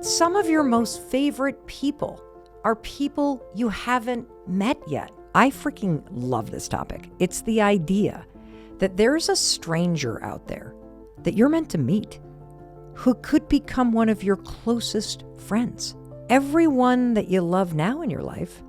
Some of your most favorite people are people you haven't met yet. I freaking love this topic. It's the idea that there's a stranger out there that you're meant to meet who could become one of your closest friends. Everyone that you love now in your life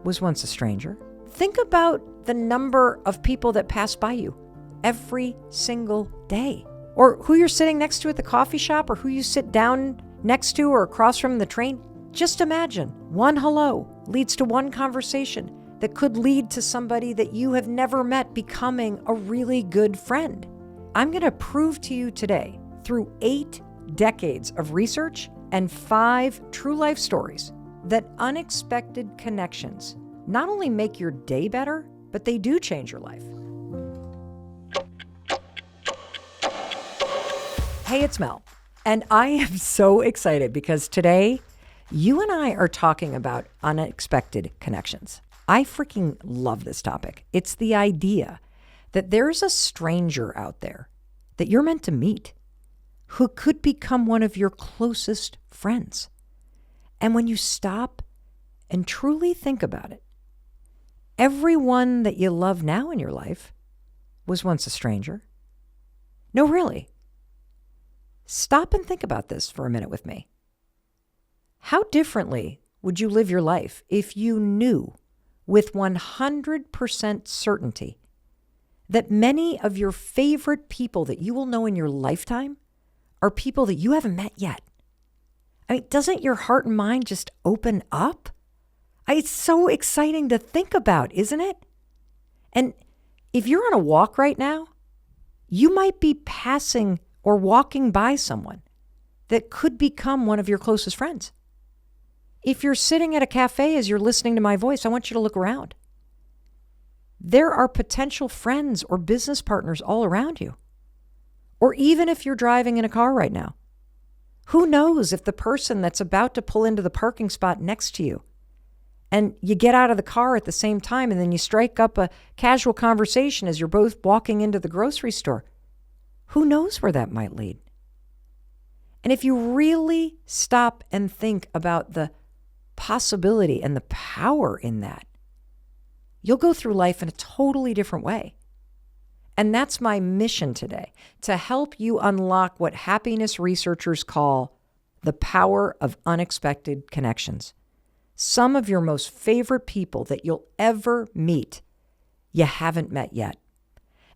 was once a stranger. Think about the number of people that pass by you every single day, or who you're sitting next to at the coffee shop, or who you sit down next to or across from the train. Just imagine one hello leads to one conversation that could lead to somebody that you have never met becoming a really good friend. I'm going to prove to you today, through 8 decades of research and 5 true life stories, that unexpected connections not only make your day better, but they do change your life. Hey, it's Mel, and I am so excited because today you and I are talking about unexpected connections. I freaking love this topic. It's the idea that there's a stranger out there that you're meant to meet who could become one of your closest friends. And when you stop and truly think about it, everyone that you love now in your life was once a stranger. No, really. Stop and think about this for a minute with me. How differently would you live your life if you knew with 100% certainty that many of your favorite people that you will know in your lifetime are people that you haven't met yet? I mean, doesn't your heart and mind just open up? It's so exciting to think about, isn't it? And if you're on a walk right now, you might be passing or walking by someone that could become one of your closest friends. If you're sitting at a cafe as you're listening to my voice, I want you to look around. There are potential friends or business partners all around you. Or even if you're driving in a car right now, who knows if the person that's about to pull into the parking spot next to you and you get out of the car at the same time and then you strike up a casual conversation as you're both walking into the grocery store, who knows where that might lead? And if you really stop and think about the possibility and the power in that, you'll go through life in a totally different way. And that's my mission today, to help you unlock what happiness researchers call the power of unexpected connections. Some of your most favorite people that you'll ever meet, you haven't met yet.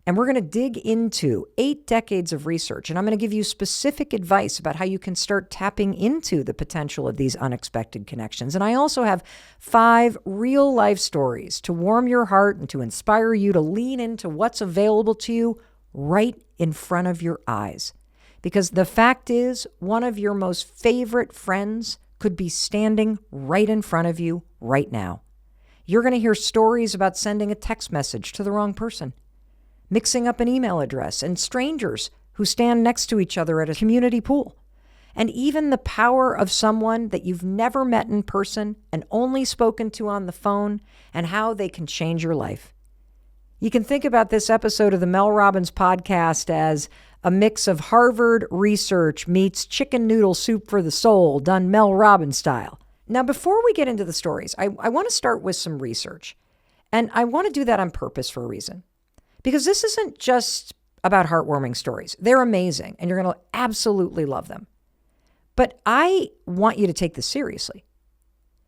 And we're going to dig into 8 decades of research, and I'm going to give you specific advice about how you can start tapping into the potential of these unexpected connections. And I also have 5 real life stories to warm your heart and to inspire you to lean into what's available to you right in front of your eyes. Because the fact is, one of your most favorite friends could be standing right in front of you right now. You're going to hear stories about sending a text message to the wrong person, mixing up an email address, and strangers who stand next to each other at a community pool, and even the power of someone that you've never met in person and only spoken to on the phone, and how they can change your life. You can think about this episode of the Mel Robbins podcast as a mix of Harvard research meets chicken noodle soup for the soul, done Mel Robbins style. Now, before we get into the stories, I want to start with some research, and I want to do that on purpose for a reason. Because this isn't just about heartwarming stories. They're amazing, and you're going to absolutely love them. But I want you to take this seriously.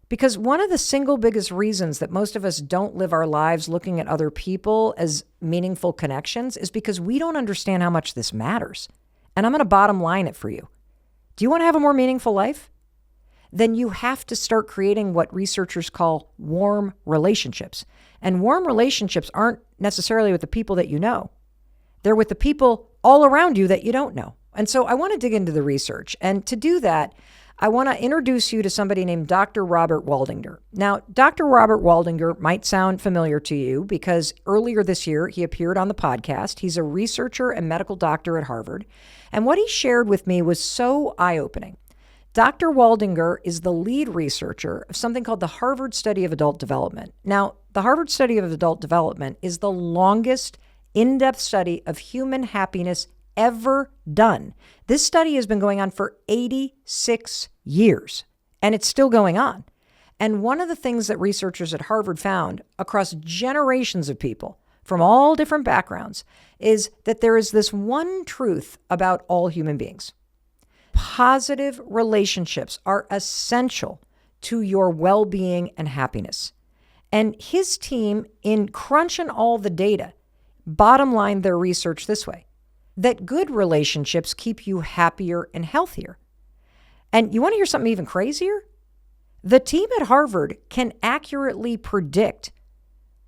Because one of the single biggest reasons that most of us don't live our lives looking at other people as meaningful connections is because we don't understand how much this matters. And I'm going to bottom line it for you. Do you want to have a more meaningful life? Then you have to start creating what researchers call warm relationships. And warm relationships aren't necessarily with the people that you know. They're with the people all around you that you don't know. And so I want to dig into the research. And to do that, I want to introduce you to somebody named Dr. Robert Waldinger. Now, Dr. Robert Waldinger might sound familiar to you because earlier this year, he appeared on the podcast. He's a researcher and medical doctor at Harvard. And what he shared with me was so eye-opening. Dr. Waldinger is the lead researcher of something called the Harvard Study of Adult Development. Now, the Harvard Study of Adult Development is the longest in-depth study of human happiness ever done. This study has been going on for 86 years, and it's still going on. And one of the things that researchers at Harvard found across generations of people from all different backgrounds is that there is this one truth about all human beings. Positive relationships are essential to your well-being and happiness. And his team, in crunching all the data, bottom line their research this way, that good relationships keep you happier and healthier. And you want to hear something even crazier? The team at Harvard can accurately predict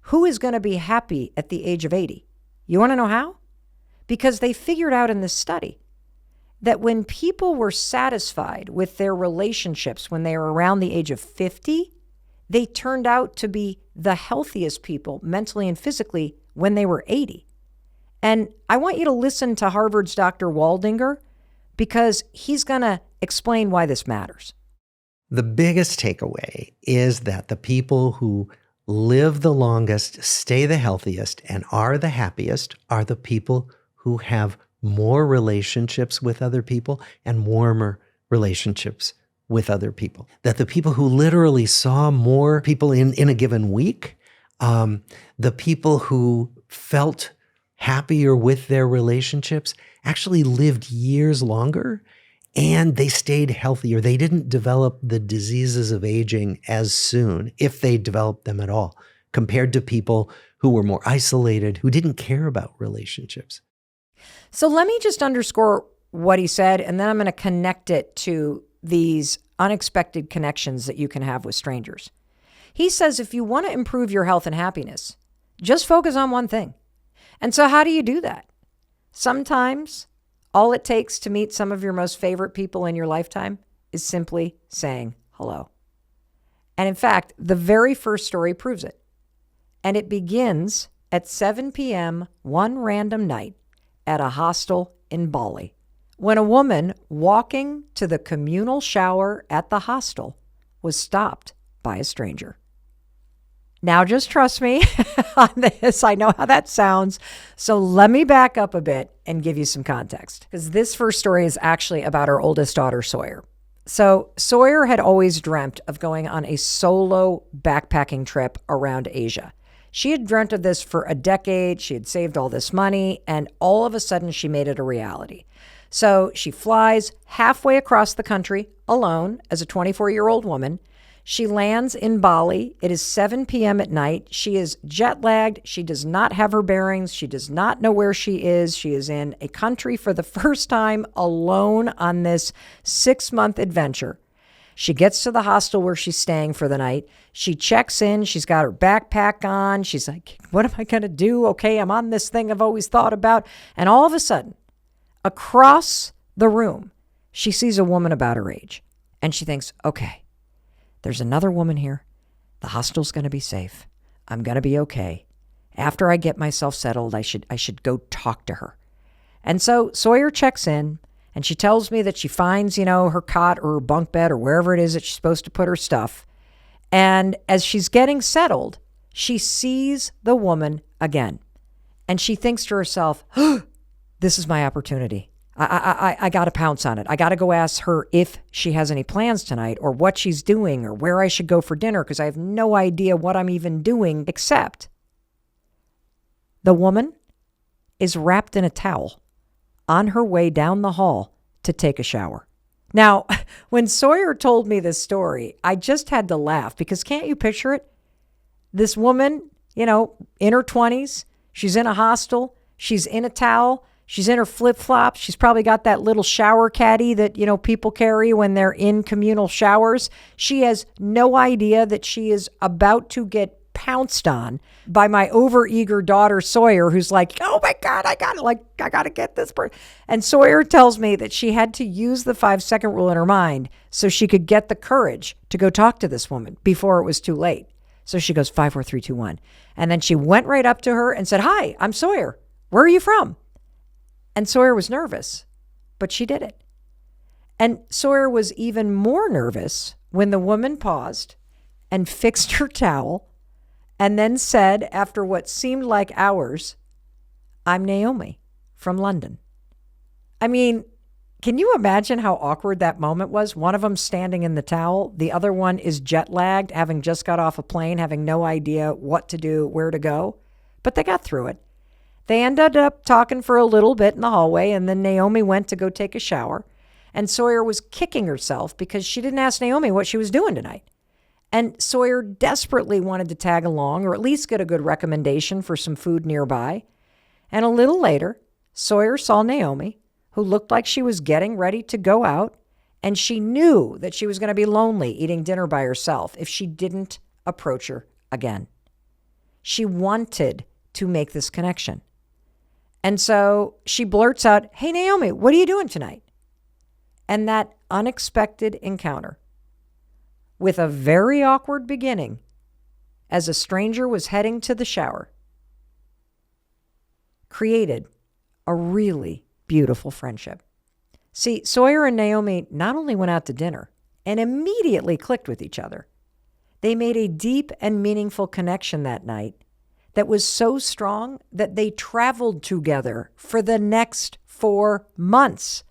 who is going to be happy at the age of 80. You want to know how? Because they figured out in this study that when people were satisfied with their relationships when they were around the age of 50, they turned out to be the healthiest people mentally and physically when they were 80. And I want you to listen to Harvard's Dr. Waldinger because he's going to explain why this matters. The biggest takeaway is that the people who live the longest, stay the healthiest, and are the happiest are the people who have more relationships with other people and warmer relationships with other people. That the people who literally saw more people in a given week, the people who felt happier with their relationships actually lived years longer and they stayed healthier. They didn't develop the diseases of aging as soon, if they developed them at all, compared to people who were more isolated, who didn't care about relationships. So let me just underscore what he said, and then I'm going to connect it to these unexpected connections that you can have with strangers. He says if you want to improve your health and happiness, just focus on one thing. And so how do you do that? Sometimes all it takes to meet some of your most favorite people in your lifetime is simply saying hello. And in fact, the very first story proves it. And it begins at 7 p.m. one random night at a hostel in Bali, when a woman walking to the communal shower at the hostel was stopped by a stranger. Now, just trust me on this. I know how that sounds. So let me back up a bit and give you some context, because this first story is actually about our oldest daughter, Sawyer. So Sawyer had always dreamt of going on a solo backpacking trip around Asia. She had dreamt of this for a decade. She had saved all this money, and all of a sudden she made it a reality. So she flies halfway across the country alone as a 24-year-old woman. She lands in Bali. It is 7 p.m. at night. She is jet lagged. She does not have her bearings. She does not know where she is. She is in a country for the first time alone on this 6-month adventure. She gets to the hostel where she's staying for the night. She checks in. She's got her backpack on. She's like, what am I going to do? Okay, I'm on this thing I've always thought about. And all of a sudden, across the room, she sees a woman about her age. And she thinks, okay, there's another woman here. The hostel's going to be safe. I'm going to be okay. After I get myself settled, I should go talk to her. And so Sawyer checks in. And she tells me that she finds, her cot or her bunk bed or wherever it is that she's supposed to put her stuff. And as she's getting settled, she sees the woman again. And she thinks to herself, this is my opportunity. I got to pounce on it. I got to go ask her if she has any plans tonight or what she's doing or where I should go for dinner, because I have no idea what I'm even doing, except the woman is wrapped in a towel on her way down the hall to take a shower. Now, when Sawyer told me this story, I just had to laugh because can't you picture it? This woman, in her 20s, she's in a hostel, she's in a towel, she's in her flip-flops, she's probably got that little shower caddy that, people carry when they're in communal showers. She has no idea that she is about to get pounced on by my overeager daughter Sawyer, who's like, oh my God, I gotta get this person. And Sawyer tells me that she had to use the 5-second rule in her mind so she could get the courage to go talk to this woman before it was too late. So she goes 5, 4, 3, 2, 1. And then she went right up to her and said, hi, I'm Sawyer. Where are you from? And Sawyer was nervous, but she did it. And Sawyer was even more nervous when the woman paused and fixed her towel and then said, after what seemed like hours, I'm Naomi from London. I mean, can you imagine how awkward that moment was? One of them standing in the towel. The other one is jet lagged, having just got off a plane, having no idea what to do, where to go. But they got through it. They ended up talking for a little bit in the hallway, and then Naomi went to go take a shower. And Sawyer was kicking herself because she didn't ask Naomi what she was doing tonight. And Sawyer desperately wanted to tag along or at least get a good recommendation for some food nearby. And a little later, Sawyer saw Naomi, who looked like she was getting ready to go out, and she knew that she was going to be lonely eating dinner by herself if she didn't approach her again. She wanted to make this connection. And so she blurts out, "Hey, Naomi, what are you doing tonight?" And that unexpected encounter, with a very awkward beginning, as a stranger was heading to the shower, created a really beautiful friendship. See, Sawyer and Naomi not only went out to dinner and immediately clicked with each other, they made a deep and meaningful connection that night that was so strong that they traveled together for the next 4 months.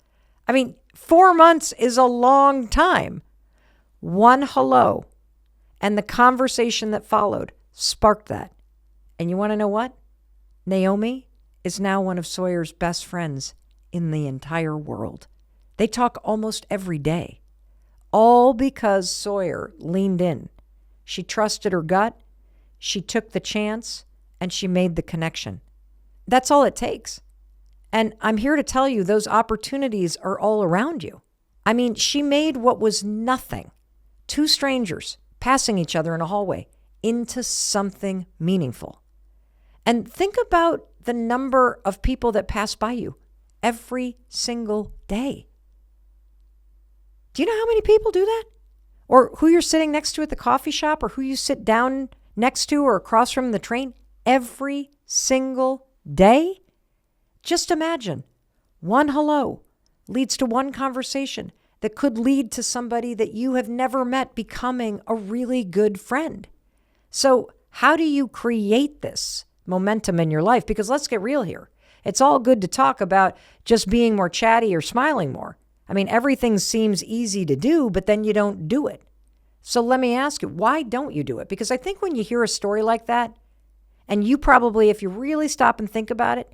I mean, 4 months is a long time. One hello and the conversation that followed sparked that. And you want to know what? Naomi is now one of Sawyer's best friends in the entire world. They talk almost every day, all because Sawyer leaned in. She trusted her gut, she took the chance, and she made the connection. That's all it takes. And I'm here to tell you those opportunities are all around you. I mean, she made what was nothing, two strangers passing each other in a hallway, into something meaningful. And think about the number of people that pass by you every single day. Do you know how many people do that? Or who you're sitting next to at the coffee shop, or who you sit down next to or across from the train every single day? Just imagine one hello leads to one conversation that could lead to somebody that you have never met becoming a really good friend. So how do you create this momentum in your life? Because let's get real here. It's all good to talk about just being more chatty or smiling more. I mean, everything seems easy to do, but then you don't do it. So let me ask you, why don't you do it? Because I think when you hear a story like that, and you probably, if you really stop and think about it,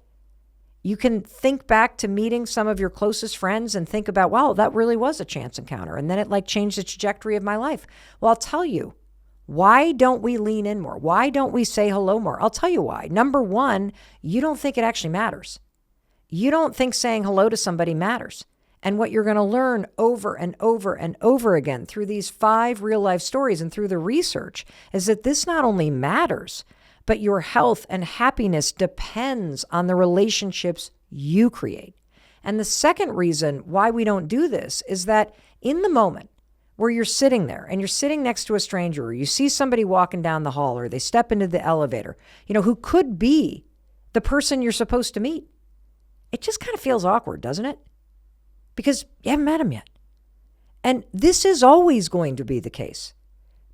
you can think back to meeting some of your closest friends and think about, wow, that really was a chance encounter. And then it changed the trajectory of my life. Well, I'll tell you, why don't we lean in more? Why don't we say hello more? I'll tell you why. Number one, you don't think it actually matters. You don't think saying hello to somebody matters. And what you're going to learn over and over and over again through these 5 real life stories and through the research is that this not only matters, but your health and happiness depends on the relationships you create. And the second reason why we don't do this is that in the moment where you're sitting there and you're sitting next to a stranger, or you see somebody walking down the hall, or they step into the elevator, who could be the person you're supposed to meet, it just kind of feels awkward, doesn't it? Because you haven't met them yet. And this is always going to be the case,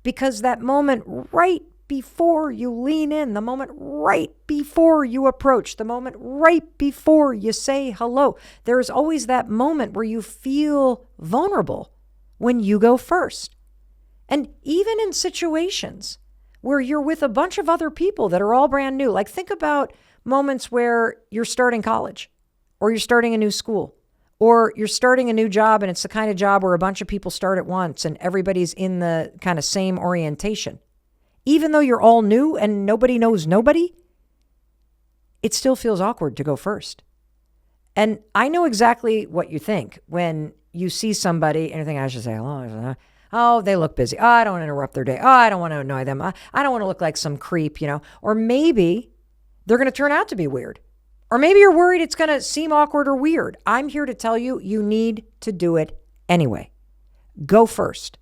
because that moment right before you lean in, the moment right before you approach, the moment right before you say hello, there is always that moment where you feel vulnerable when you go first. And even in situations where you're with a bunch of other people that are all brand new, like think about moments where you're starting college, or you're starting a new school, or you're starting a new job, and it's the kind of job where a bunch of people start at once and everybody's in the kind of same orientation. Even though you're all new and nobody knows nobody, it still feels awkward to go first. And I know exactly what you think when you see somebody and you think, I should say hello. Oh, they look busy. Oh, I don't want to interrupt their day. Oh, I don't want to annoy them. I don't want to look like some creep, Or maybe they're going to turn out to be weird. Or maybe you're worried it's going to seem awkward or weird. I'm here to tell you, you need to do it anyway. Go first.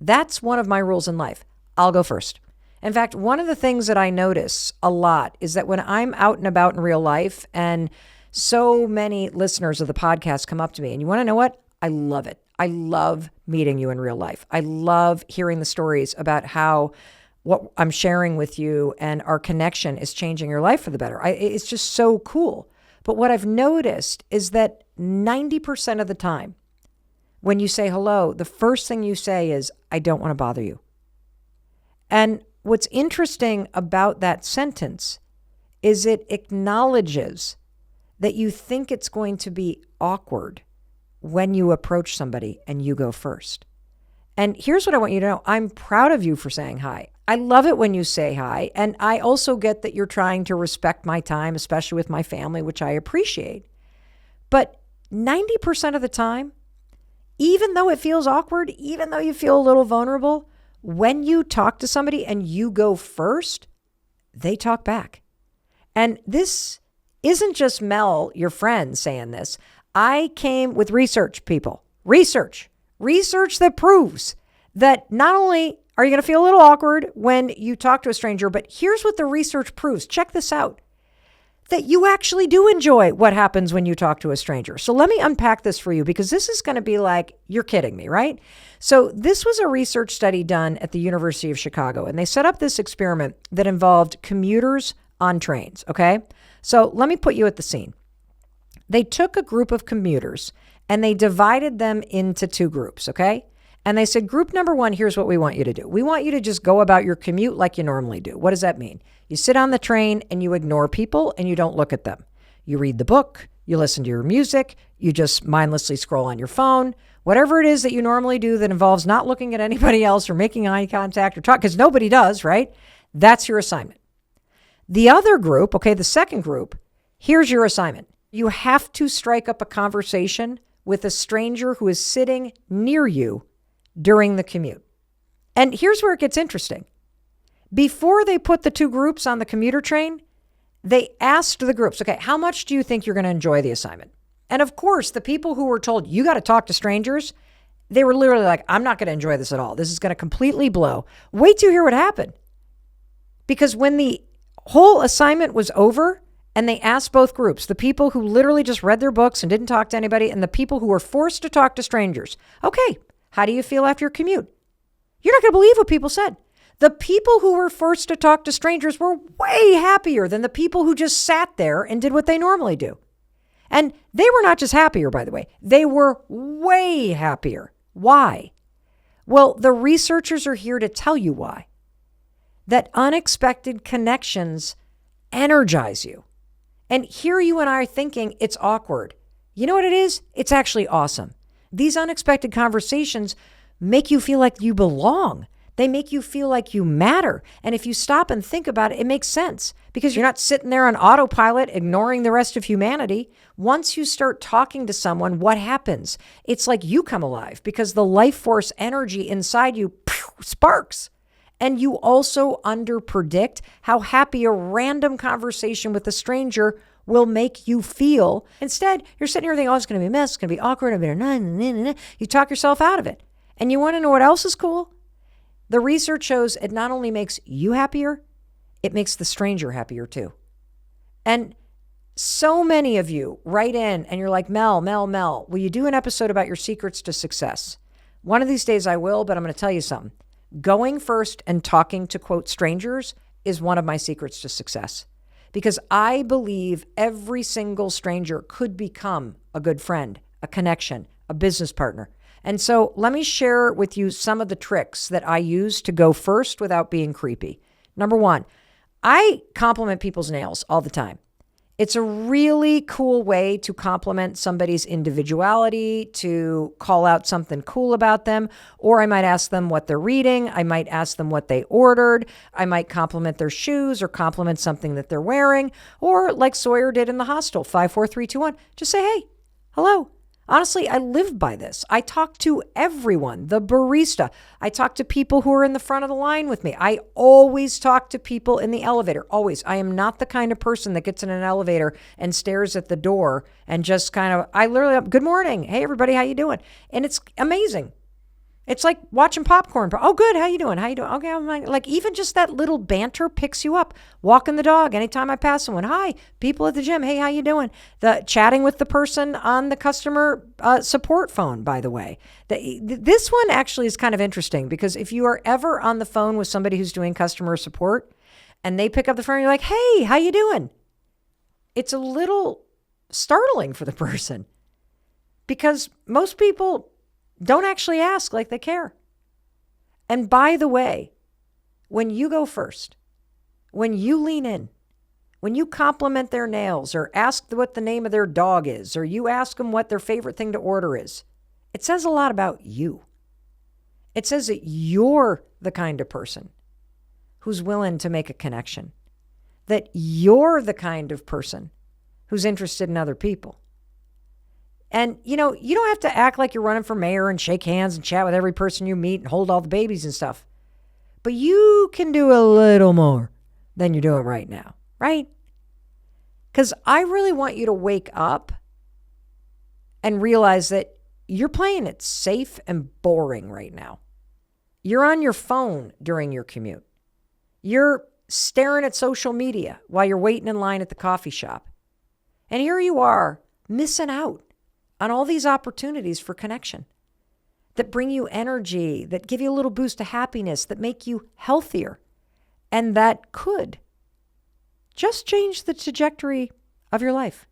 That's one of my rules in life. I'll go first. In fact, one of the things that I notice a lot is that when I'm out and about in real life, and so many listeners of the podcast come up to me, and you want to know what? I love it. I love meeting you in real life. I love hearing the stories about how what I'm sharing with you and our connection is changing your life for the better. It's just so cool. But what I've noticed is that 90% of the time, when you say hello, the first thing you say is, I don't want to bother you. And what's interesting about that sentence is it acknowledges that you think it's going to be awkward when you approach somebody and you go first. And here's what I want you to know. I'm proud of you for saying hi. I love it when you say hi. And I also get that you're trying to respect my time, especially with my family, which I appreciate. But 90% of the time, even though it feels awkward, even though you feel a little vulnerable, when you talk to somebody and you go first, they talk back. And this isn't just Mel, your friend, saying this. I came with research, people. Research that proves that not only are you going to feel a little awkward when you talk to a stranger, but here's what the research proves. Check this out. That you actually do enjoy what happens when you talk to a stranger. So let me unpack this for you, because this is going to be like, you're kidding me, right? So this was a research study done at the University of Chicago, and they set up this experiment that involved commuters on trains, okay? So let me put you at the scene. They took a group of commuters and they divided them into two groups, okay? And they said, group number one, here's what we want you to do. We want you to just go about your commute like you normally do. What does that mean? You sit on the train and you ignore people and you don't look at them. You read the book, you listen to your music, you just mindlessly scroll on your phone, whatever it is that you normally do that involves not looking at anybody else or making eye contact or talk, because nobody does, right? That's your assignment. The other group, okay, the second group, here's your assignment. You have to strike up a conversation with a stranger who is sitting near you during the commute. And here's where it gets interesting. Before they put the two groups on the commuter train, they asked the groups, okay, how much do you think you're going to enjoy the assignment? And of course, the people who were told, you got to talk to strangers, they were literally like, I'm not going to enjoy this at all. This is going to completely blow. Wait till you hear what happened. Because when the whole assignment was over and they asked both groups, the people who literally just read their books and didn't talk to anybody, and the people who were forced to talk to strangers, okay, how do you feel after your commute? You're not going to believe what people said. The people who were forced to talk to strangers were way happier than the people who just sat there and did what they normally do. And they were not just happier, by the way. They were way happier. Why? Well, the researchers are here to tell you why. That unexpected connections energize you. And here you and I are thinking it's awkward. You know what it is? It's actually awesome. These unexpected conversations make you feel like you belong. They make you feel like you matter. And if you stop and think about it, it makes sense because you're not sitting there on autopilot ignoring the rest of humanity. Once you start talking to someone, what happens? It's like you come alive because the life force energy inside you sparks. And you also underpredict how happy a random conversation with a stranger will make you feel. Instead, you're sitting here thinking, oh, it's going to be a mess. It's going to be awkward. You talk yourself out of it. And you want to know what else is cool? The research shows it not only makes you happier, it makes the stranger happier too. And so many of you write in and you're like, Mel, will you do an episode about your secrets to success? One of these days I will, but I'm going to tell you something. Going first and talking to, quote, strangers is one of my secrets to success. Because I believe every single stranger could become a good friend, a connection, a business partner. And so let me share with you some of the tricks that I use to go first without being creepy. Number one, I compliment people's nails all the time. It's a really cool way to compliment somebody's individuality, to call out something cool about them, or I might ask them what they're reading. I might ask them what they ordered. I might compliment their shoes or compliment something that they're wearing, or like Sawyer did in the hostel, 5, 4, 3, 2, 1, just say, hey, hello. Honestly, I live by this. I talk to everyone, the barista. I talk to people who are in the front of the line with me. I always talk to people in the elevator, always. I am not the kind of person that gets in an elevator and stares at the door and just I literally, good morning. Hey, everybody, how you doing? And it's amazing. It's like watching popcorn. Oh, good. How you doing? Okay, I'm like, even just that little banter picks you up. Walking the dog. Anytime I pass someone, hi. People at the gym. Hey, how you doing? The chatting with the person on the customer support phone, by the way. This one actually is kind of interesting because if you are ever on the phone with somebody who's doing customer support and they pick up the phone, you're like, hey, how you doing? It's a little startling for the person because most people don't actually ask like they care. And by the way, when you go first, when you lean in, when you compliment their nails or ask what the name of their dog is, or you ask them what their favorite thing to order is, it says a lot about you. It says that you're the kind of person who's willing to make a connection, that you're the kind of person who's interested in other people. And, you don't have to act like you're running for mayor and shake hands and chat with every person you meet and hold all the babies and stuff. But you can do a little more than you're doing right now, right? Because I really want you to wake up and realize that you're playing it safe and boring right now. You're on your phone during your commute. You're staring at social media while you're waiting in line at the coffee shop. And here you are missing out on all these opportunities for connection that bring you energy, that give you a little boost of happiness, that make you healthier, and that could just change the trajectory of your life.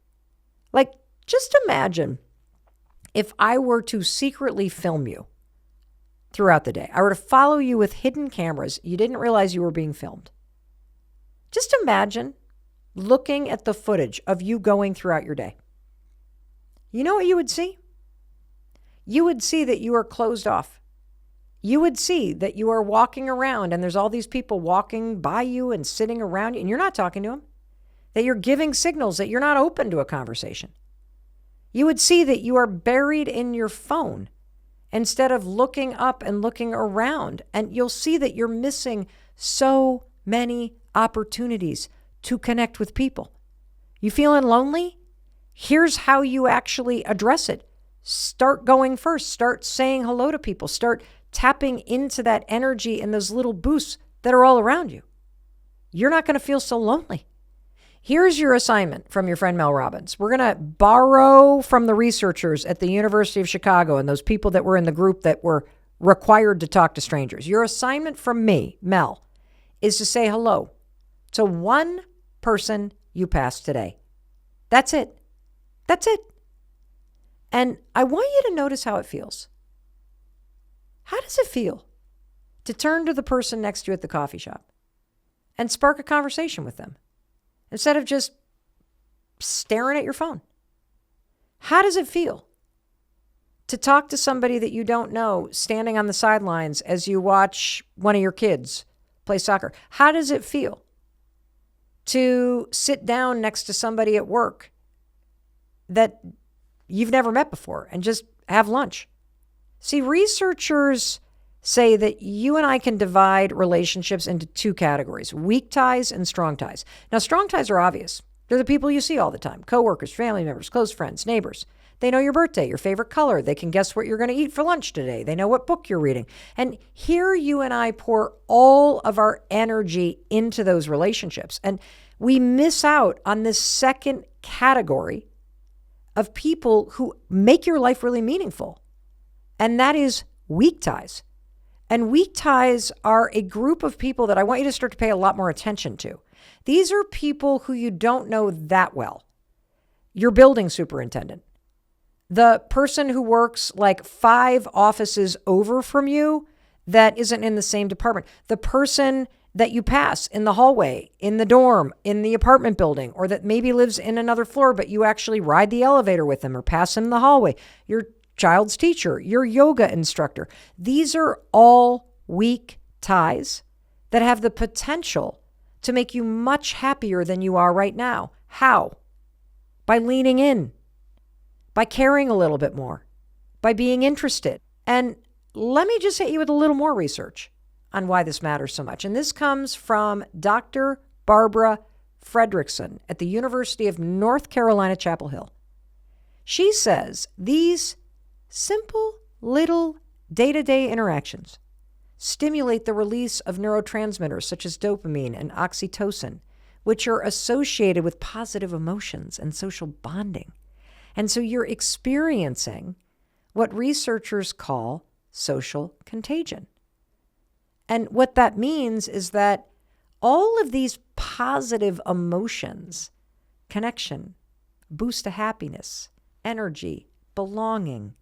Like, just imagine if I were to secretly film you throughout the day. I were to follow you with hidden cameras. You didn't realize you were being filmed. Just imagine looking at the footage of you going throughout your day. You know what you would see? You would see that you are closed off. You would see that you are walking around and there's all these people walking by you and sitting around you and you're not talking to them. That you're giving signals that you're not open to a conversation. You would see that you are buried in your phone instead of looking up and looking around. And you'll see that you're missing so many opportunities to connect with people. You feeling lonely? Here's how you actually address it. Start going first. Start saying hello to people. Start tapping into that energy and those little boosts that are all around you. You're not going to feel so lonely. Here's your assignment from your friend Mel Robbins. We're going to borrow from the researchers at the University of Chicago and those people that were in the group that were required to talk to strangers. Your assignment from me, Mel, is to say hello to one person you pass today. That's it. That's it. And I want you to notice how it feels. How does it feel to turn to the person next to you at the coffee shop and spark a conversation with them instead of just staring at your phone? How does it feel to talk to somebody that you don't know standing on the sidelines as you watch one of your kids play soccer? How does it feel to sit down next to somebody at work that you've never met before and just have lunch? See, researchers say that you and I can divide relationships into two categories: weak ties and strong ties. Now, strong ties are obvious. They're the people you see all the time: coworkers, family members, close friends, neighbors. They know your birthday, your favorite color. They can guess what you're going to eat for lunch today. They know what book you're reading. And here you and I pour all of our energy into those relationships. And we miss out on this second category of people who make your life really meaningful. And that is weak ties. And weak ties are a group of people that I want you to start to pay a lot more attention to. These are people who you don't know that well. Your building superintendent, the person who works like 5 offices over from you that isn't in the same department, the person that you pass in the hallway, in the dorm, in the apartment building, or that maybe lives in another floor, but you actually ride the elevator with them or pass them in the hallway, your child's teacher, your yoga instructor. These are all weak ties that have the potential to make you much happier than you are right now. How? By leaning in, by caring a little bit more, by being interested. And let me just hit you with a little more research on why this matters so much. And this comes from Dr. Barbara Fredrickson at the University of North Carolina, Chapel Hill. She says these simple little day-to-day interactions stimulate the release of neurotransmitters such as dopamine and oxytocin, which are associated with positive emotions and social bonding. And so you're experiencing what researchers call social contagion. And what that means is that all of these positive emotions, connection, boost of happiness, energy, belonging,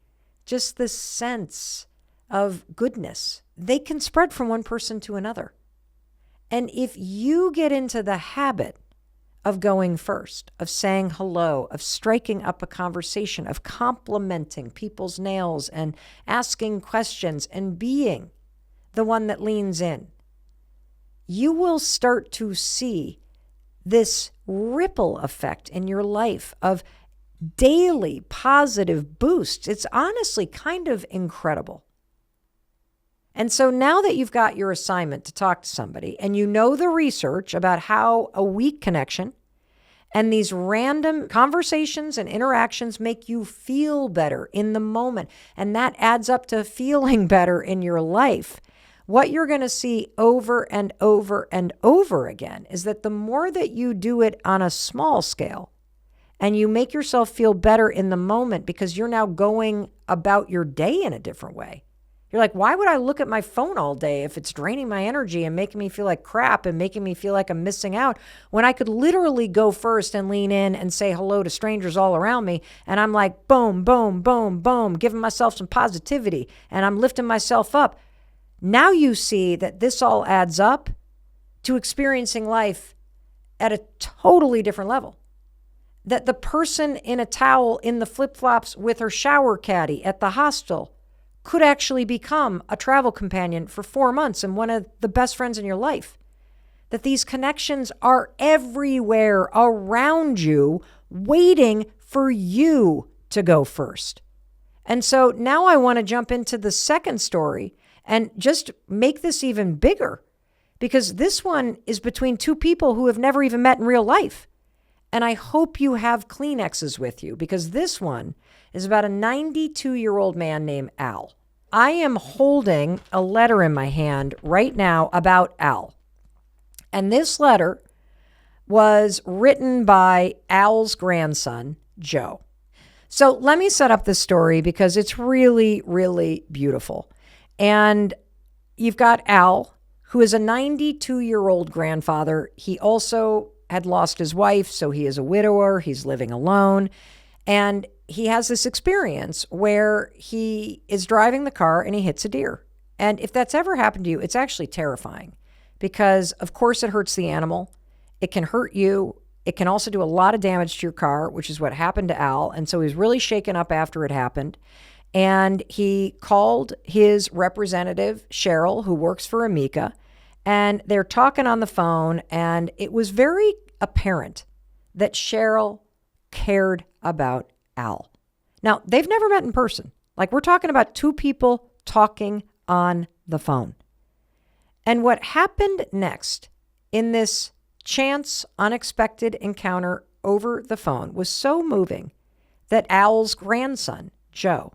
just this sense of goodness, they can spread from one person to another. And if you get into the habit of going first, of saying hello, of striking up a conversation, of complimenting people's nails and asking questions and being the one that leans in, you will start to see this ripple effect in your life of daily positive boosts. It's honestly kind of incredible. And so now that you've got your assignment to talk to somebody and you know the research about how a weak connection and these random conversations and interactions make you feel better in the moment, and that adds up to feeling better in your life, what you're going to see over and over and over again is that the more that you do it on a small scale and you make yourself feel better in the moment because you're now going about your day in a different way. You're like, why would I look at my phone all day if it's draining my energy and making me feel like crap and making me feel like I'm missing out when I could literally go first and lean in and say hello to strangers all around me? And I'm like, boom, boom, boom, boom, giving myself some positivity and I'm lifting myself up. Now you see that this all adds up to experiencing life at a totally different level. That the person in a towel in the flip-flops with her shower caddy at the hostel could actually become a travel companion for 4 months and one of the best friends in your life. That these connections are everywhere around you, waiting for you to go first. And so now I want to jump into the second story and just make this even bigger, because this one is between two people who have never even met in real life. And I hope you have Kleenexes with you, because this one is about a 92-year-old man named Al. I am holding a letter in my hand right now about Al. And this letter was written by Al's grandson, Joe. So let me set up this story because it's really, really beautiful. And you've got Al, who is a 92-year-old grandfather. He also had lost his wife, so he is a widower. He's living alone. And he has this experience where he is driving the car and he hits a deer. And if that's ever happened to you, it's actually terrifying because, of course, it hurts the animal. It can hurt you. It can also do a lot of damage to your car, which is what happened to Al. And so he was really shaken up after it happened. And he called his representative, Cheryl, who works for Amica, and they're talking on the phone. And it was very apparent that Cheryl cared about Al. Now, they've never met in person. Like, we're talking about two people talking on the phone. And what happened next in this chance, unexpected encounter over the phone was so moving that Al's grandson, Joe,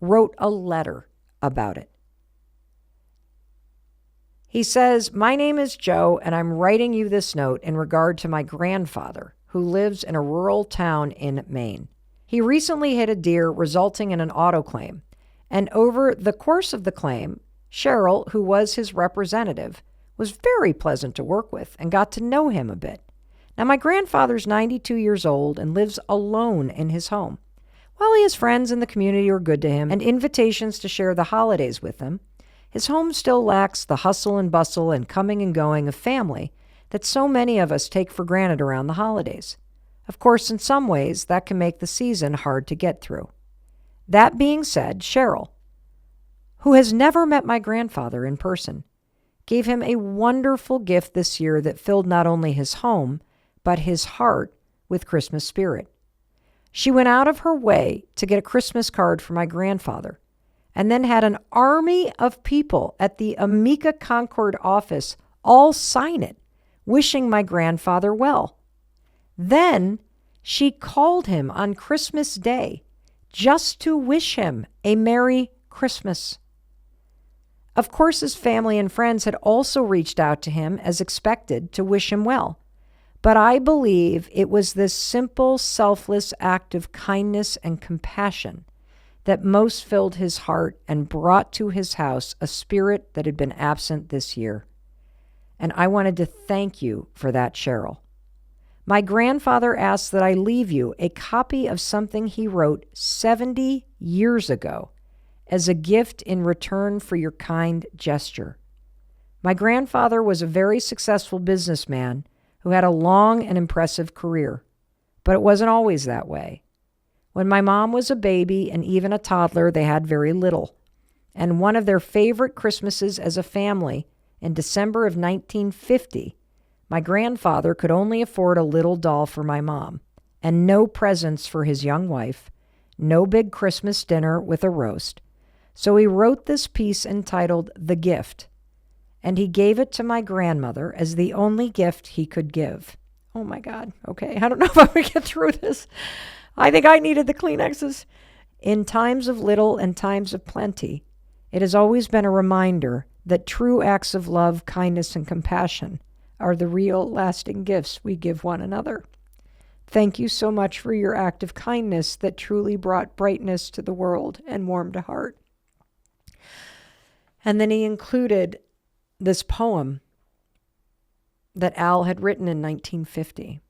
wrote a letter about it. He says, "My name is Joe, and I'm writing you this note in regard to my grandfather, who lives in a rural town in Maine. He recently hit a deer, resulting in an auto claim. And over the course of the claim, Cheryl, who was his representative, was very pleasant to work with and got to know him a bit. Now, my grandfather's 92 years old and lives alone in his home. While he has friends in the community who are good to him and invitations to share the holidays with them, his home still lacks the hustle and bustle and coming and going of family that so many of us take for granted around the holidays. Of course, in some ways, that can make the season hard to get through. That being said, Cheryl, who has never met my grandfather in person, gave him a wonderful gift this year that filled not only his home, but his heart with Christmas spirit. She went out of her way to get a Christmas card for my grandfather, and then had an army of people at the Amica Concord office all sign it, wishing my grandfather well. Then she called him on Christmas Day just to wish him a Merry Christmas. Of course, his family and friends had also reached out to him as expected to wish him well. But I believe it was this simple, selfless act of kindness and compassion that most filled his heart and brought to his house a spirit that had been absent this year. And I wanted to thank you for that, Cheryl. My grandfather asked that I leave you a copy of something he wrote 70 years ago as a gift in return for your kind gesture. My grandfather was a very successful businessman who had a long and impressive career, but it wasn't always that way. When my mom was a baby and even a toddler, they had very little. And one of their favorite Christmases as a family, in December of 1950, my grandfather could only afford a little doll for my mom and no presents for his young wife, no big Christmas dinner with a roast. So he wrote this piece entitled The Gift, and he gave it to my grandmother as the only gift he could give. Oh my God. Okay. I don't know if I'm going to get through this. I think I needed the Kleenexes. In times of little and times of plenty, it has always been a reminder that true acts of love, kindness, and compassion are the real lasting gifts we give one another. Thank you so much for your act of kindness that truly brought brightness to the world and warmed a heart. And then he included this poem that Al had written in 1950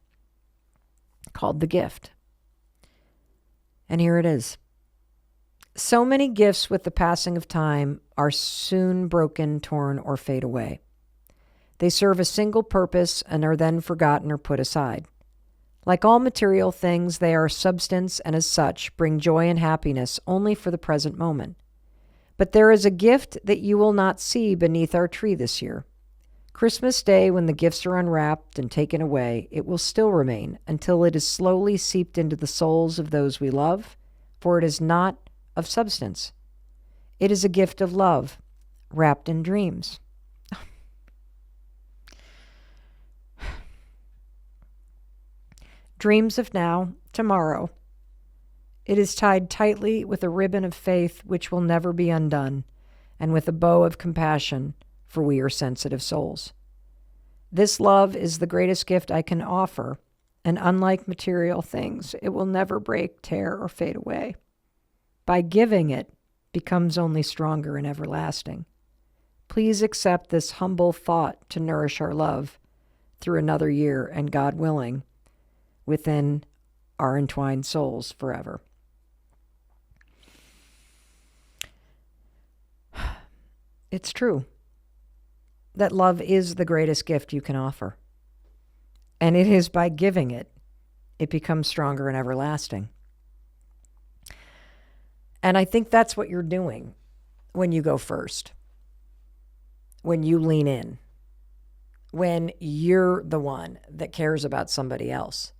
called The Gift. And here it is. So many gifts with the passing of time are soon broken, torn, or fade away. They serve a single purpose and are then forgotten or put aside. Like all material things, they are substance and as such bring joy and happiness only for the present moment. But there is a gift that you will not see beneath our tree this year. Christmas Day, when the gifts are unwrapped and taken away, it will still remain until it is slowly seeped into the souls of those we love, for it is not of substance. It is a gift of love, wrapped in dreams. Dreams of now, tomorrow. It is tied tightly with a ribbon of faith which will never be undone, and with a bow of compassion, for we are sensitive souls. This love is the greatest gift I can offer, and unlike material things, it will never break, tear, or fade away. By giving it, becomes only stronger and everlasting. Please accept this humble thought to nourish our love through another year, and God willing, within our entwined souls forever. It's true that love is the greatest gift you can offer. And it is by giving it, it becomes stronger and everlasting. And I think that's what you're doing when you go first, when you lean in, when you're the one that cares about somebody else.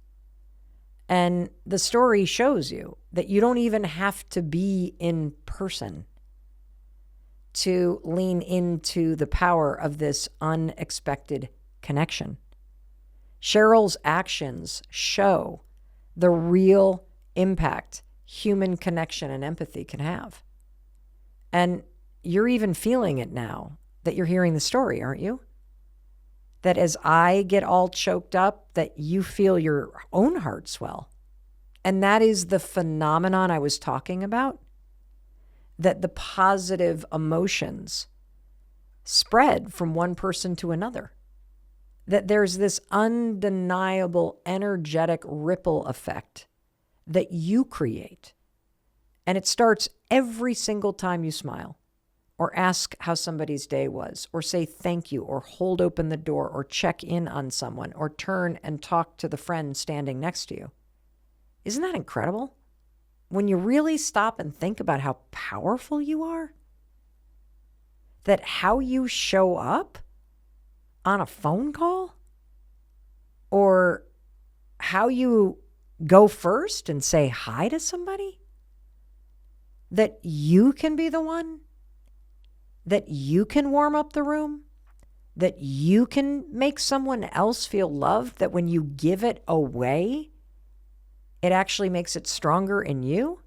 And the story shows you that you don't even have to be in person to lean into the power of this unexpected connection. Cheryl's actions show the real impact human connection and empathy can have. And you're even feeling it now that you're hearing the story, aren't you? That as I get all choked up, that you feel your own heart swell. And that is the phenomenon I was talking about, that the positive emotions spread from one person to another. That there's this undeniable energetic ripple effect that you create. And it starts every single time you smile, or ask how somebody's day was, or say thank you, or hold open the door, or check in on someone, or turn and talk to the friend standing next to you. Isn't that incredible? When you really stop and think about how powerful you are, that how you show up on a phone call, or how you go first and say hi to somebody, that you can be the one, that you can warm up the room, that you can make someone else feel loved, that when you give it away, it actually makes it stronger in you.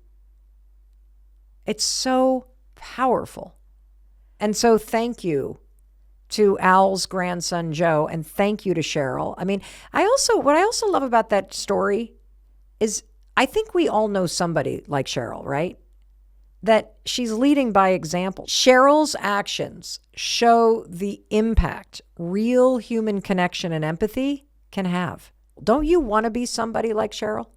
It's so powerful. And so thank you to Al's grandson, Joe, and thank you to Cheryl. I mean, what I also love about that story is I think we all know somebody like Cheryl, right? That she's leading by example. Cheryl's actions show the impact real human connection and empathy can have. Don't you want to be somebody like Cheryl?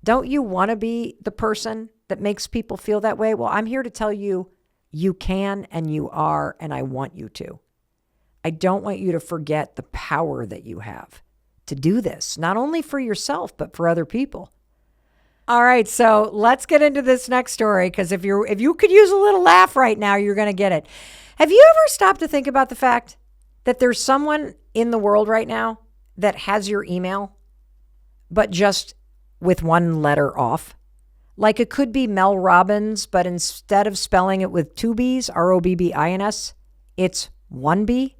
Don't you want to be the person that makes people feel that way? Well, I'm here to tell you, you can and you are, and I want you to. I don't want you to forget the power that you have to do this, not only for yourself, but for other people. All right, so let's get into this next story, because if you could use a little laugh right now, you're going to get it. Have you ever stopped to think about the fact that there's someone in the world right now that has your email, but just with one letter off? Like it could be Mel Robbins, but instead of spelling it with two B's, Robbins, it's one B.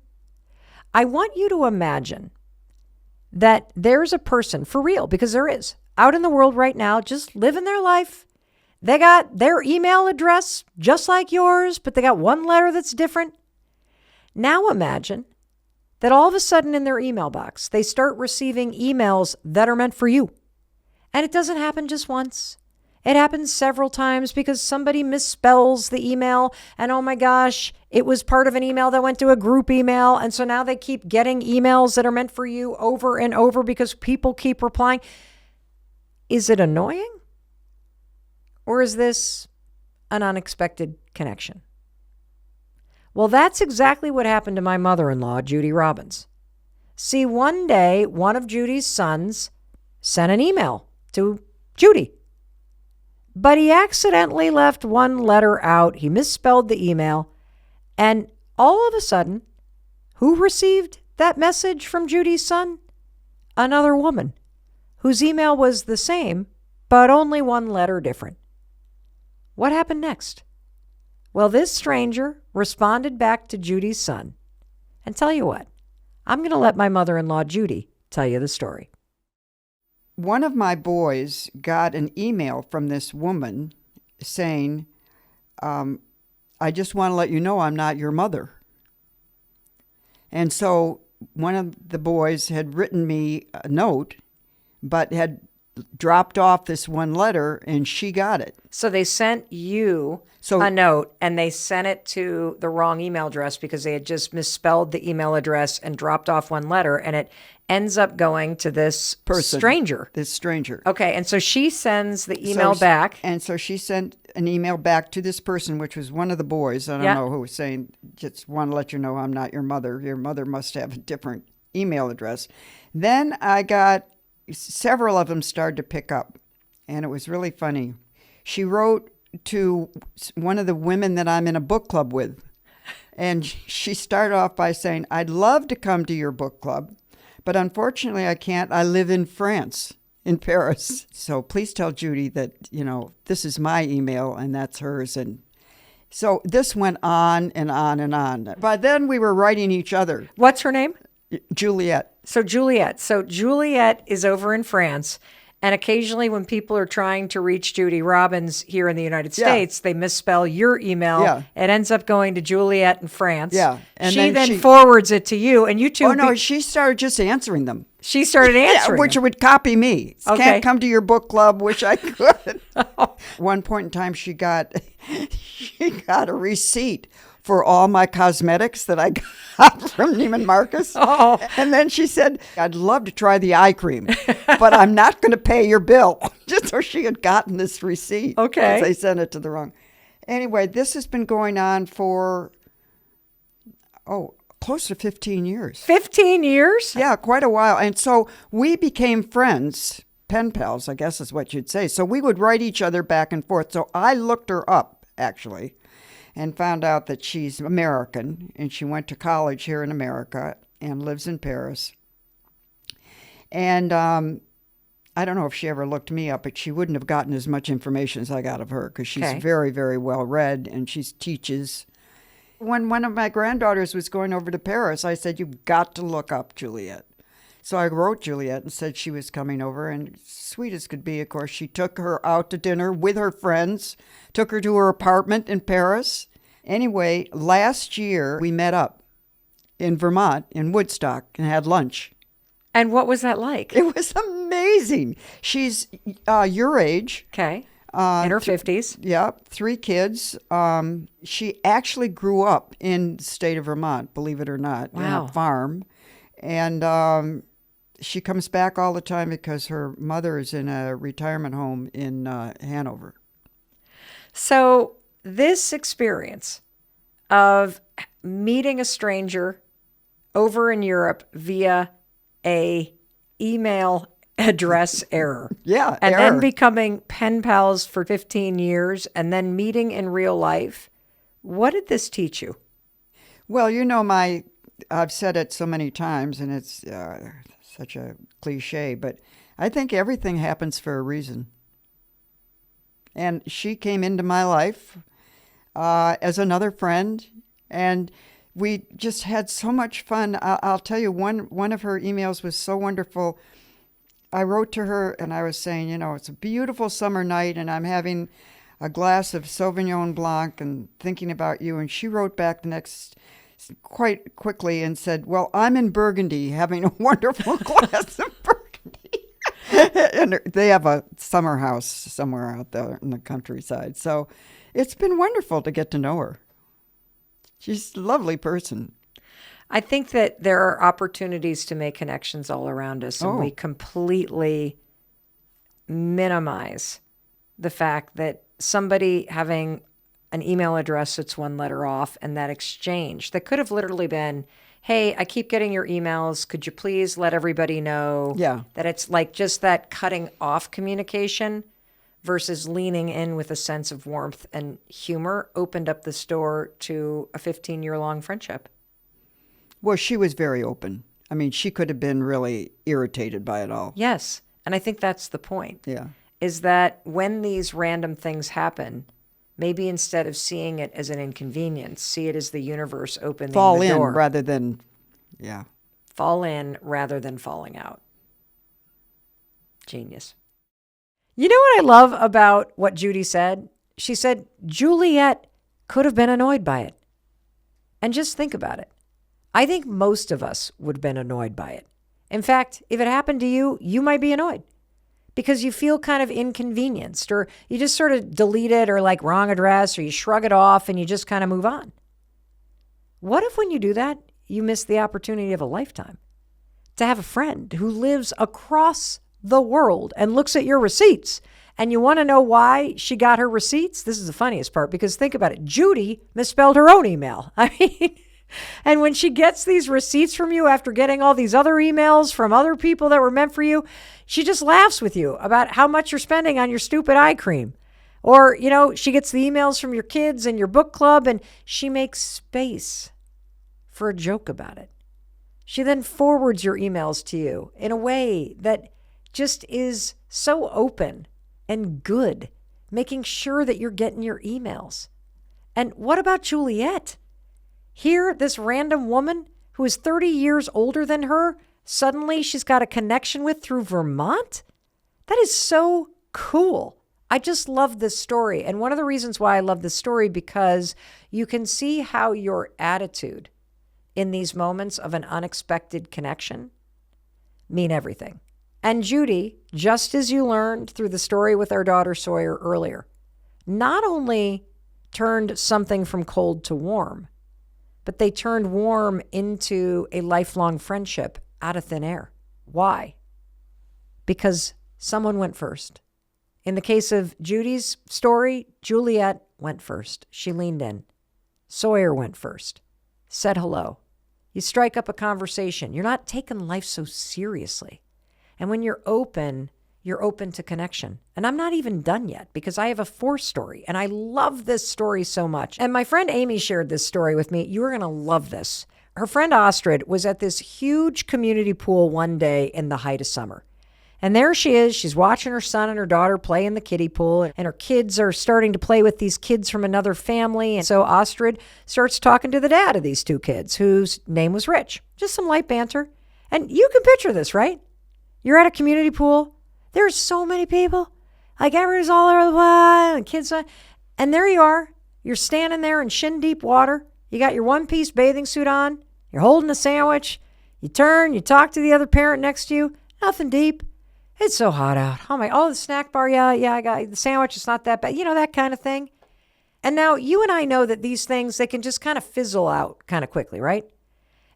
I want you to imagine that there's a person, for real, because there is, out in the world right now, just living their life. They got their email address just like yours, but they got one letter that's different. Now imagine that all of a sudden in their email box, they start receiving emails that are meant for you. And it doesn't happen just once. It happens several times because somebody misspells the email and oh my gosh, it was part of an email that went to a group email. And so now they keep getting emails that are meant for you over and over because people keep replying. Is it annoying? Or is this an unexpected connection? Well, that's exactly what happened to my mother-in-law, Judy Robbins. See, one day, one of Judy's sons sent an email to Judy. But he accidentally left one letter out. He misspelled the email. And all of a sudden, who received that message from Judy's son? Another woman whose email was the same, but only one letter different. What happened next? Well, this stranger responded back to Judy's son. And tell you what, I'm going to let my mother-in-law, Judy, tell you the story. One of my boys got an email from this woman saying, I just want to let you know I'm not your mother. And so one of the boys had written me a note, but had dropped off this one letter, and she got it. So they sent you a note, and they sent it to the wrong email address because they had just misspelled the email address and dropped off one letter, and it ends up going to this stranger. This stranger. Okay, and so she sends the email back. And so she sent an email back to this person, which was one of the boys. I don't know who was saying, just want to let you know I'm not your mother. Your mother must have a different email address. Then I got several of them started to pick up, and it was really funny. She wrote to one of the women that I'm in a book club with, and she started off by saying, I'd love to come to your book club, but unfortunately I can't. I live in France, in Paris. So please tell Judy that, this is my email and that's hers. And so this went on and on and on. By then we were writing each other. What's her name? Juliet. So Juliet is over in France. And occasionally when people are trying to reach Judy Robbins here in the United States, they misspell your email. Yeah. It ends up going to Juliet in France. Yeah. And she then forwards it to you, and you two... Oh, no, she started just answering them. She started answering which them. Would copy me. Okay. Can't come to your book club, which I could. One point in time, she got a receipt for all my cosmetics that I got from Neiman Marcus. Oh. And then she said, I'd love to try the eye cream, but I'm not going to pay your bill. Just so she had gotten this receipt. Okay. Because they sent it to the wrong. Anyway, this has been going on for, close to 15 years. 15 years? Yeah, quite a while. And so we became friends, pen pals, I guess is what you'd say. So we would write each other back and forth. So I looked her up, actually, and found out that she's American, and she went to college here in America and lives in Paris. And I don't know if she ever looked me up, but she wouldn't have gotten as much information as I got of her because she's very, very well read, and she teaches. When one of my granddaughters was going over to Paris, I said, you've got to look up Juliet. So I wrote Juliet and said she was coming over, and sweet as could be, of course, she took her out to dinner with her friends, took her to her apartment in Paris. Anyway, last year we met up in Vermont, in Woodstock, and had lunch. And what was that like? It was amazing. She's your age. Okay. In her 50s. Yeah, 3 kids. She actually grew up in the state of Vermont, believe it or not, wow. on a farm. And she comes back all the time because her mother is in a retirement home in Hanover. So this experience of meeting a stranger over in Europe via a email address error. Yeah, and error. then becoming pen pals for 15 years and then meeting in real life. What did this teach you? Well, I've said it so many times, and it's such a cliche, but I think everything happens for a reason. And she came into my life as another friend, and we just had so much fun. I'll tell you, one of her emails was so wonderful. I wrote to her, and I was saying, it's a beautiful summer night, and I'm having a glass of Sauvignon Blanc and thinking about you. And she wrote back quite quickly and said, well, I'm in Burgundy having a wonderful glass of Burgundy. And they have a summer house somewhere out there in the countryside. So it's been wonderful to get to know her. She's a lovely person. I think that there are opportunities to make connections all around us, and we completely minimize the fact that somebody having an email address that's one letter off, and that exchange that could have literally been, hey, I keep getting your emails. Could you please let everybody know that it's like just that cutting off communication versus leaning in with a sense of warmth and humor opened up this door to a 15-year-long friendship. Well, she was very open. I mean, she could have been really irritated by it all. Yes. And I think that's the point. Yeah. Is that when these random things happen, maybe instead of seeing it as an inconvenience, see it as the universe opening the door. Fall in rather than, Fall in rather than falling out. Genius. You know what I love about what Judy said? She said Juliet could have been annoyed by it. And just think about it. I think most of us would have been annoyed by it. In fact, if it happened to you, you might be annoyed because you feel kind of inconvenienced, or you just sort of delete it, or like wrong address, or you shrug it off and you just kind of move on. What if when you do that, you miss the opportunity of a lifetime to have a friend who lives across the world and looks at your receipts, and you want to know why she got her receipts? This is the funniest part, because think about it. Judy misspelled her own email. I mean, and when she gets these receipts from you after getting all these other emails from other people that were meant for you, she just laughs with you about how much you're spending on your stupid eye cream. Or, she gets the emails from your kids and your book club, and she makes space for a joke about it. She then forwards your emails to you in a way that just is so open and good, making sure that you're getting your emails. And what about Juliet? Here, this random woman who is 30 years older than her, suddenly she's got a connection with through Vermont? That is so cool. I just love this story. And one of the reasons why I love this story, because you can see how your attitude in these moments of an unexpected connection mean everything. And Judy, just as you learned through the story with our daughter Sawyer earlier, not only turned something from cold to warm, but they turned warm into a lifelong friendship out of thin air. Why? Because someone went first. In the case of Judy's story, Juliet went first. She leaned in. Sawyer went first. Said hello. You strike up a conversation. You're not taking life so seriously. And when you're open to connection. And I'm not even done yet, because I have a fourth story, and I love this story so much. And my friend Amy shared this story with me. You are going to love this. Her friend Astrid was at this huge community pool one day in the height of summer. And there she is. She's watching her son and her daughter play in the kiddie pool, and her kids are starting to play with these kids from another family. And so Astrid starts talking to the dad of these two kids, whose name was Rich. Just some light banter. And you can picture this, right? You're at a community pool. There's so many people. Like everybody's all over the place, and kids. And there you are. You're standing there in shin deep water. You got your one-piece bathing suit on. You're holding a sandwich. You turn, you talk to the other parent next to you. Nothing deep. It's so hot out. The snack bar. Yeah, I got the sandwich. It's not that bad. That kind of thing. And now you and I know that these things, they can just kind of fizzle out kind of quickly, right?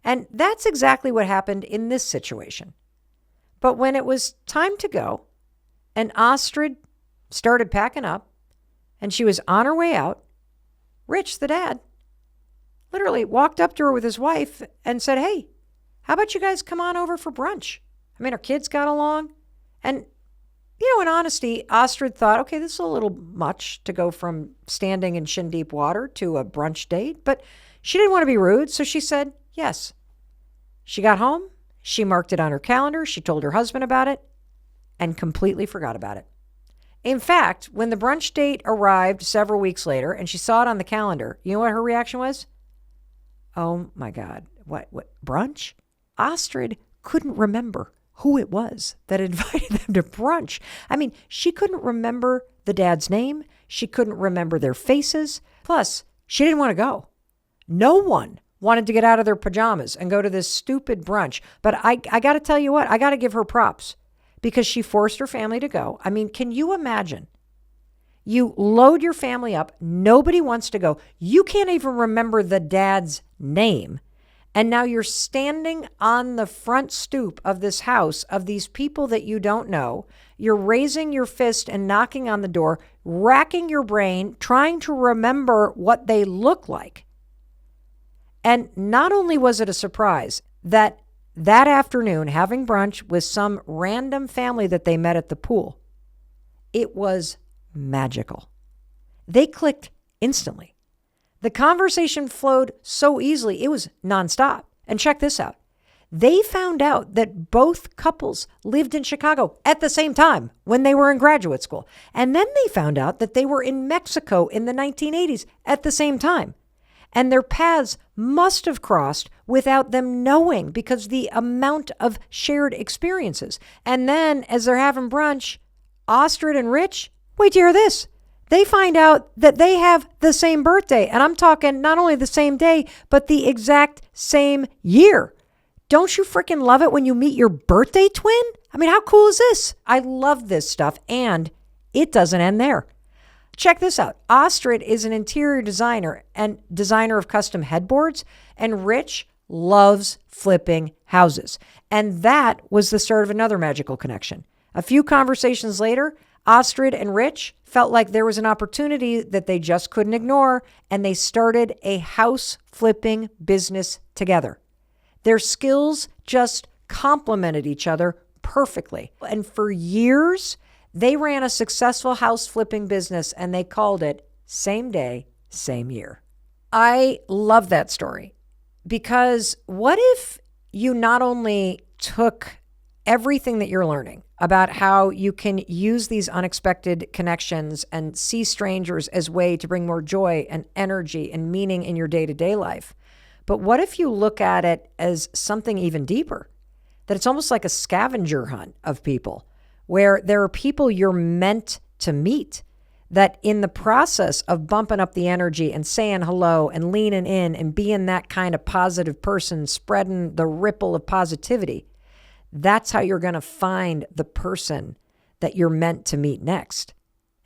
And that's exactly what happened in this situation. But when it was time to go and Astrid started packing up and she was on her way out, Rich, the dad, literally walked up to her with his wife and said, hey, how about you guys come on over for brunch? I mean, our kids got along. And, in honesty, Astrid thought, okay, this is a little much to go from standing in shin deep water to a brunch date. But she didn't want to be rude, so she said yes. She got home. She marked it on her calendar. She told her husband about it and completely forgot about it. In fact, when the brunch date arrived several weeks later and she saw it on the calendar, you know what her reaction was? Oh my God, what brunch? Astrid couldn't remember who it was that invited them to brunch. I mean, she couldn't remember the dad's name. She couldn't remember their faces. Plus, she didn't want to go. No one wanted to get out of their pajamas and go to this stupid brunch. But I got to tell you what, I got to give her props because she forced her family to go. I mean, can you imagine? You load your family up. Nobody wants to go. You can't even remember the dad's name. And now you're standing on the front stoop of this house of these people that you don't know. You're raising your fist and knocking on the door, racking your brain, trying to remember what they look like. And not only was it a surprise that afternoon having brunch with some random family that they met at the pool, it was magical. They clicked instantly. The conversation flowed so easily, it was nonstop. And check this out. They found out that both couples lived in Chicago at the same time when they were in graduate school. And then they found out that they were in Mexico in the 1980s at the same time. And their paths must have crossed without them knowing because the amount of shared experiences. And then as they're having brunch, Astrid and Rich, wait to hear this. They find out that they have the same birthday. And I'm talking not only the same day, but the exact same year. Don't you freaking love it when you meet your birthday twin? I mean, how cool is this? I love this stuff. And it doesn't end there. Check this out. Astrid is an interior designer and designer of custom headboards. And Rich loves flipping houses. And that was the start of another magical connection. A few conversations later, Astrid and Rich felt like there was an opportunity that they just couldn't ignore, and they started a house flipping business together. Their skills just complemented each other perfectly. And for years, they ran a successful house flipping business, and they called it Same Day, Same Year. I love that story because what if you not only took everything that you're learning about how you can use these unexpected connections and see strangers as a way to bring more joy and energy and meaning in your day-to-day life. But what if you look at it as something even deeper? That it's almost like a scavenger hunt of people where there are people you're meant to meet that in the process of bumping up the energy and saying hello and leaning in and being that kind of positive person, spreading the ripple of positivity, that's how you're going to find the person that you're meant to meet next.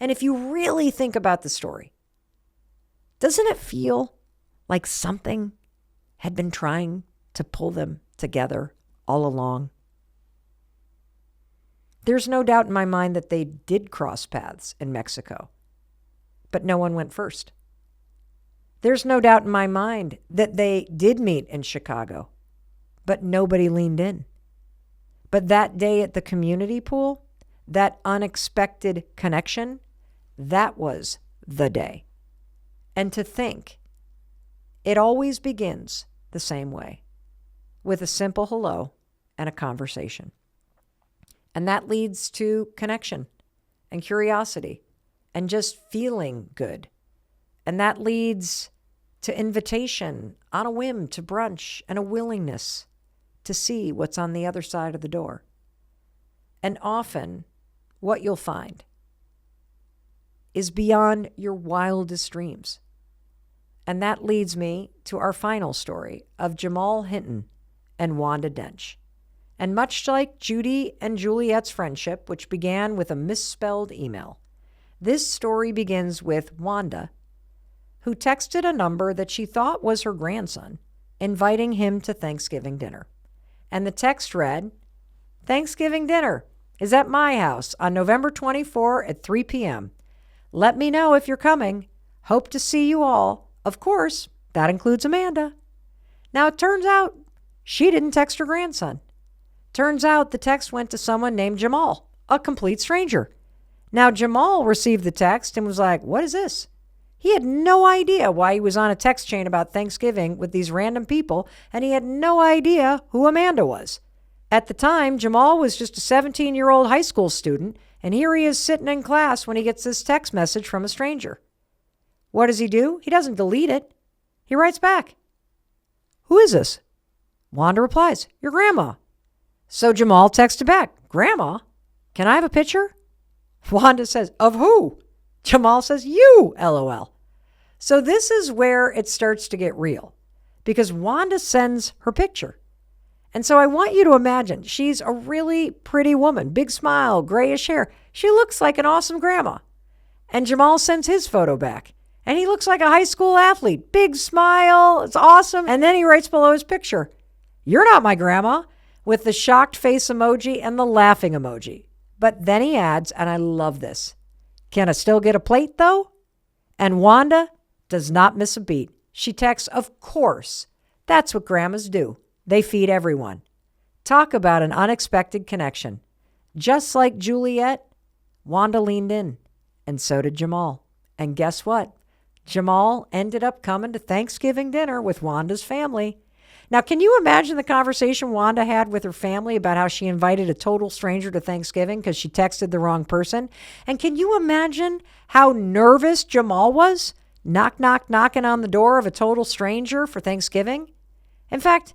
And if you really think about the story, doesn't it feel like something had been trying to pull them together all along? There's no doubt in my mind that they did cross paths in Mexico, but no one went first. There's no doubt in my mind that they did meet in Chicago, but nobody leaned in. But that day at the community pool, that unexpected connection, that was the day. And to think, it always begins the same way, with a simple hello and a conversation. And that leads to connection and curiosity and just feeling good. And that leads to invitation on a whim to brunch and a willingness to see what's on the other side of the door. And often what you'll find is beyond your wildest dreams. And that leads me to our final story of Jamal Hinton and Wanda Dench. And much like Judy and Juliet's friendship, which began with a misspelled email, this story begins with Wanda, who texted a number that she thought was her grandson, inviting him to Thanksgiving dinner. And the text read, Thanksgiving dinner is at my house on November 24 at 3 p.m. Let me know if you're coming. Hope to see you all. Of course, that includes Amanda. Now, it turns out she didn't text her grandson. Turns out the text went to someone named Jamal, a complete stranger. Now, Jamal received the text and was like, what is this? He had no idea why he was on a text chain about Thanksgiving with these random people, and he had no idea who Amanda was. At the time, Jamal was just a 17-year-old high school student, and here he is sitting in class when he gets this text message from a stranger. What does he do? He doesn't delete it. He writes back, who is this? Wanda replies, your grandma. So Jamal texted back, Grandma, can I have a picture? Wanda says, of who? Jamal says, you, LOL. So this is where it starts to get real, because Wanda sends her picture. And so I want you to imagine she's a really pretty woman, big smile, grayish hair. She looks like an awesome grandma. And Jamal sends his photo back. And he looks like a high school athlete, big smile, it's awesome. And then he writes below his picture, you're not my grandma, with the shocked face emoji and the laughing emoji. But then he adds, and I love this, can I still get a plate though? And Wanda does not miss a beat. She texts, of course. That's what grandmas do. They feed everyone. Talk about an unexpected connection. Just like Juliet, Wanda leaned in, and so did Jamal. And guess what? Jamal ended up coming to Thanksgiving dinner with Wanda's family. Now, can you imagine the conversation Wanda had with her family about how she invited a total stranger to Thanksgiving because she texted the wrong person? And can you imagine how nervous Jamal was? Knock, knock, knocking on the door of a total stranger for Thanksgiving? In fact,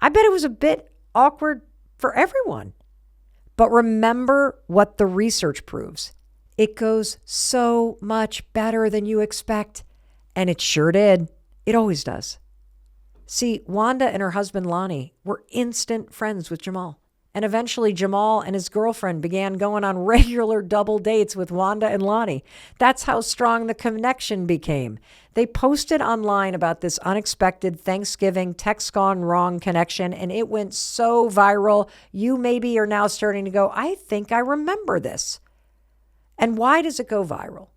I bet it was a bit awkward for everyone. But remember what the research proves. It goes so much better than you expect. And it sure did. It always does. See, Wanda and her husband Lonnie were instant friends with Jamal. And eventually Jamal and his girlfriend began going on regular double dates with Wanda and Lonnie. That's how strong the connection became. They posted online about this unexpected Thanksgiving text gone wrong connection, and it went so viral. You maybe are now starting to go, I think I remember this. And why does it go viral?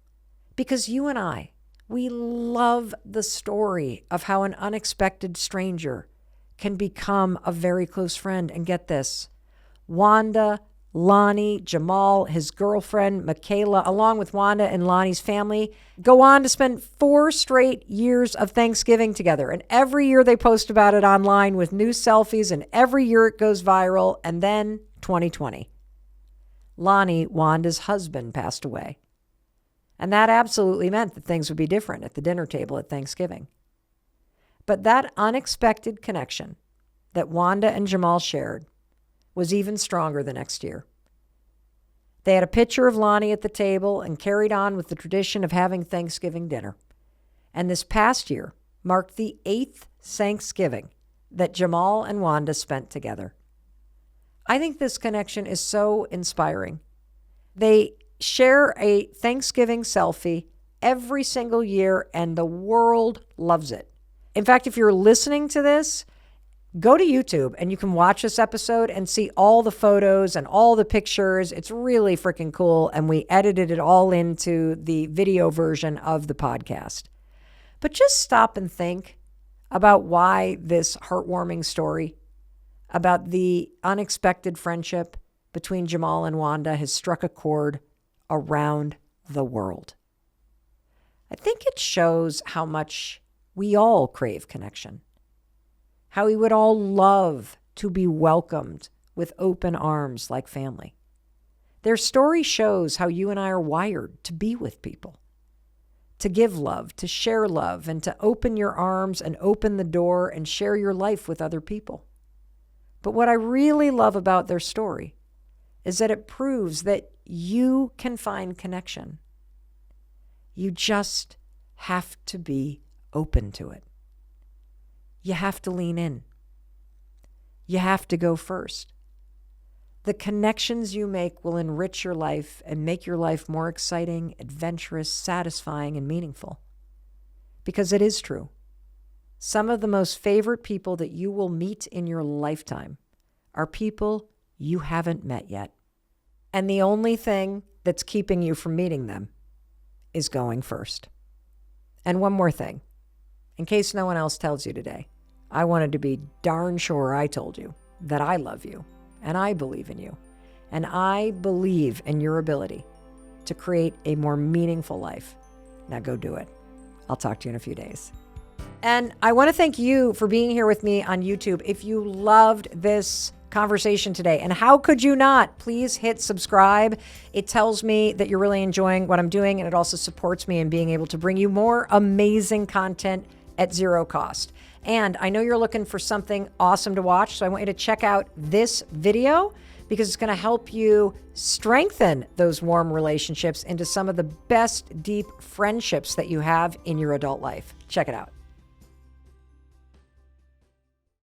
Because you and I, we love the story of how an unexpected stranger can become a very close friend. And get this, Wanda, Lonnie, Jamal, his girlfriend, Michaela, along with Wanda and Lonnie's family, go on to spend 4 straight years of Thanksgiving together. And every year they post about it online with new selfies, and every year it goes viral. And then 2020, Lonnie, Wanda's husband, passed away. And that absolutely meant that things would be different at the dinner table at Thanksgiving. But that unexpected connection that Wanda and Jamal shared was even stronger the next year. They had a picture of Lonnie at the table and carried on with the tradition of having Thanksgiving dinner. And this past year marked the 8th Thanksgiving that Jamal and Wanda spent together. I think this connection is so inspiring. They share a Thanksgiving selfie every single year, and the world loves it. In fact, if you're listening to this, go to YouTube and you can watch this episode and see all the photos and all the pictures. It's really freaking cool. And we edited it all into the video version of the podcast. But just stop and think about why this heartwarming story about the unexpected friendship between Jamal and Wanda has struck a chord around the world. I think it shows how much we all crave connection. How we would all love to be welcomed with open arms like family. Their story shows how you and I are wired to be with people, to give love, to share love, and to open your arms and open the door and share your life with other people. But what I really love about their story is that it proves that you can find connection. You just have to be open to it. You have to lean in. You have to go first. The connections you make will enrich your life and make your life more exciting, adventurous, satisfying, and meaningful. Because it is true. Some of the most favorite people that you will meet in your lifetime are people you haven't met yet. And the only thing that's keeping you from meeting them is going first. And one more thing, in case no one else tells you today, I wanted to be darn sure I told you that I love you and I believe in you. And I believe in your ability to create a more meaningful life. Now go do it. I'll talk to you in a few days. And I want to thank you for being here with me on YouTube. If you loved this conversation today, and how could you not, please hit subscribe. It tells me that you're really enjoying what I'm doing, and it also supports me in being able to bring you more amazing content at zero cost. And I know you're looking for something awesome to watch, so I want you to check out this video because it's going to help you strengthen those warm relationships into some of the best deep friendships that you have in your adult life. Check it out.